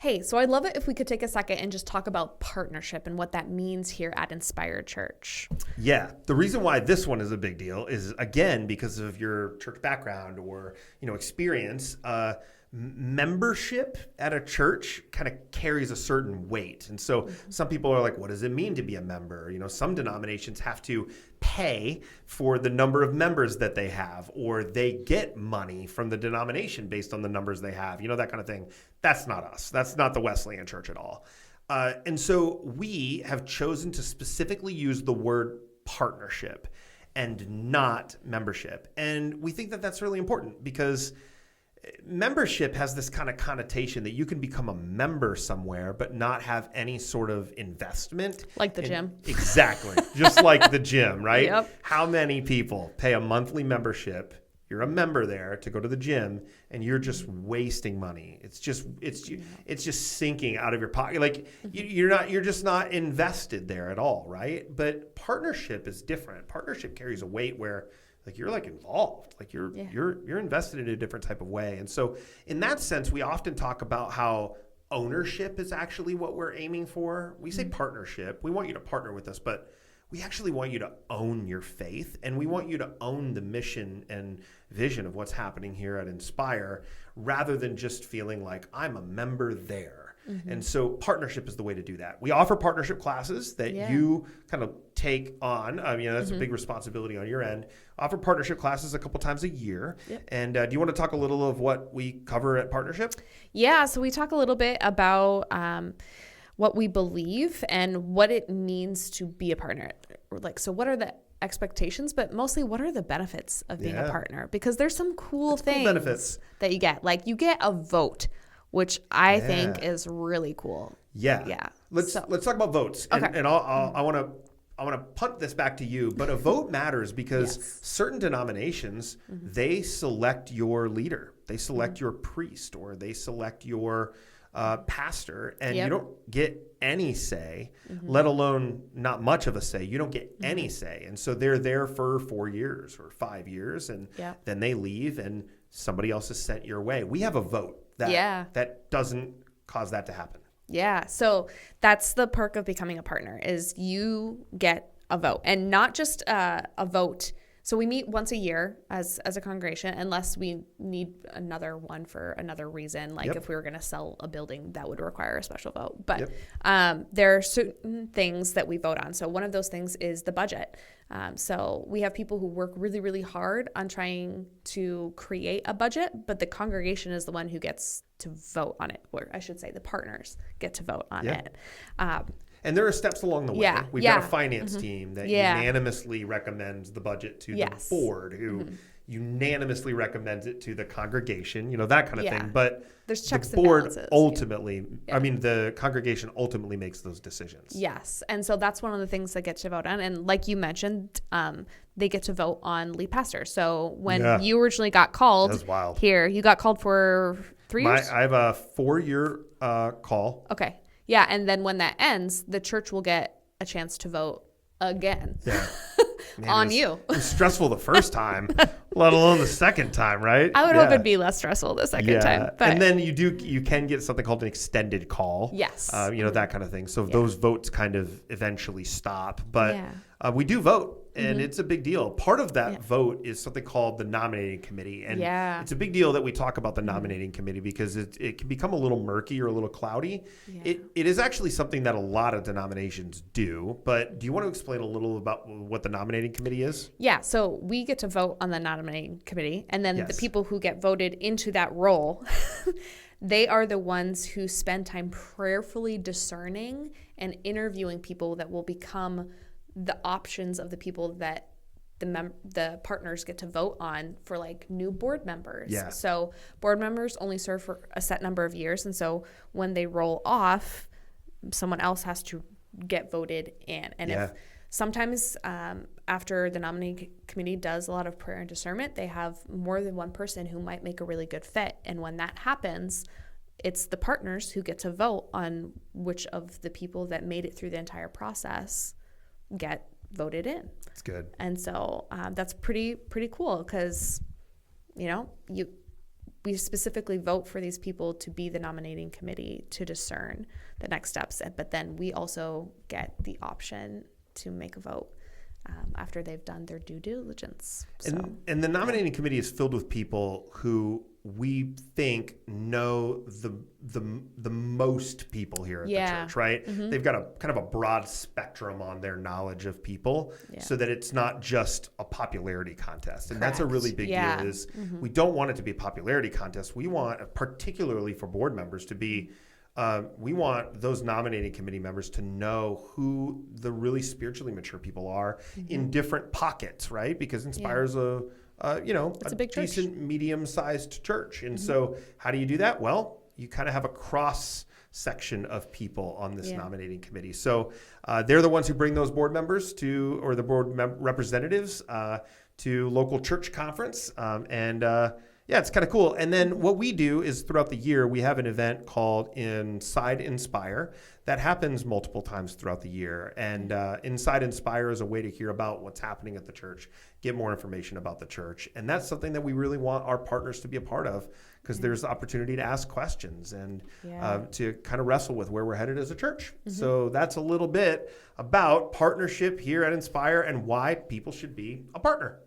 Hey, so I'd love it if we could take a second and just talk about partnership and what that means here at Inspired Church. Yeah, the reason why this one is a big deal is, again, because of your church background or experience. Membership at a church kind of carries a certain weight, and so some people are like, "What does it mean to be a member?" Some denominations have to pay for the number of members that they have, or they get money from the denomination based on the numbers they have. That kind of thing. That's not us. That's not the Wesleyan Church at all. And so we have chosen to specifically use the word partnership and not membership. And we think that that's really important because membership has this kind of connotation that you can become a member somewhere but not have any sort of investment. Like the gym. Exactly. Just like the gym, right? Yep. How many people pay a monthly membership? You're a member there to go to the gym, and you're just wasting money. It's just sinking out of your pocket. Like you're just not invested there at all, right? But partnership is different. Partnership carries a weight where you're involved, you're invested in a different type of way. And so in that sense, we often talk about how ownership is actually what we're aiming for. We say partnership. We want you to partner with us, but we actually want you to own your faith, and we want you to own the mission and vision of what's happening here at Inspire, rather than just feeling like I'm a member there. And so partnership is the way to do that. We offer partnership classes that you kind of take on. That's a big responsibility on your end. Offer partnership classes a couple times a year. Yep. And do you want to talk a little of what we cover at Partnership? Yeah, so we talk a little bit about what we believe and what it means to be a partner. So what are the expectations, but mostly what are the benefits of being a partner? Because there's some cool things benefits that you get. Like you get a vote, which I think is really cool. Yeah. Let's talk about votes. Okay. And I want to punt this back to you, but a vote matters because certain denominations, they select your leader, they select your priest, or they select your pastor, and you don't get any say, let alone not much of a say. You don't get any say. And so they're there for 4 years or 5 years, and then they leave and somebody else is sent your way. We have a vote that doesn't cause that to happen. Yeah. So that's the perk of becoming a partner, is you get a vote, and not just a vote. So we meet once a year as a congregation, unless we need another one for another reason. Like if we were going to sell a building, that would require a special vote. But there are certain things that we vote on. So one of those things is the budget. So we have people who work really, really hard on trying to create a budget, but the congregation is the one who gets to vote on it. Or I should say the partners get to vote on it. And there are steps along the way. We've got a finance team that unanimously recommends the budget to the board, who unanimously recommends it to the congregation, that kind of thing. But there's checks the board and balances. Ultimately, the congregation ultimately makes those decisions. Yes. And so that's one of the things that get to vote on. And like you mentioned, they get to vote on lead pastor. So when you originally got called here, you got called for 3 years? I have a 4-year call. Okay. Yeah, and then when that ends, the church will get a chance to vote again on you. It was stressful the first time, let alone the second time, right? I would hope it'd be less stressful the second time. But and then you can get something called an extended call. Yes. That kind of thing. So those votes kind of eventually stop. But we do vote. And it's a big deal. Part of that vote is something called the nominating committee. And it's a big deal that we talk about the nominating committee, because it can become a little murky or a little cloudy. Yeah. It is actually something that a lot of denominations do. But do you want to explain a little about what the nominating committee is? Yeah. So we get to vote on the nominating committee. And then the people who get voted into that role, they are the ones who spend time prayerfully discerning and interviewing people that will become the options of the people that the partners get to vote on for new board members. Yeah. So board members only serve for a set number of years. And so when they roll off, someone else has to get voted in. And if sometimes after the nominating committee does a lot of prayer and discernment, they have more than one person who might make a really good fit. And when that happens, it's the partners who get to vote on which of the people that made it through the entire process get voted in. That's good. And so that's pretty cool, because we specifically vote for these people to be the nominating committee to discern the next steps. But then we also get the option to make a vote after they've done their due diligence. And the nominating committee is filled with people who we think know the most people here at the church, right? They've got a kind of a broad spectrum on their knowledge of people, so that it's not just a popularity contest. And that's a really big deal. Is we don't want it to be a popularity contest. We want, particularly for board members, to be we want those nominating committee members to know who the really spiritually mature people are in different pockets, right? Because Inspire is a big decent church. Medium-sized church. And so how do you do that? Well, you kind of have a cross section of people on this nominating committee. So they're the ones who bring those board members or the board representatives to local church conference. It's kind of cool. And then what we do is throughout the year, we have an event called Inside Inspire that happens multiple times throughout the year. And Inside Inspire is a way to hear about what's happening at the church, get more information about the church. And that's something that we really want our partners to be a part of, because there's the opportunity to ask questions and to kind of wrestle with where we're headed as a church. So that's a little bit about partnership here at Inspire and why people should be a partner.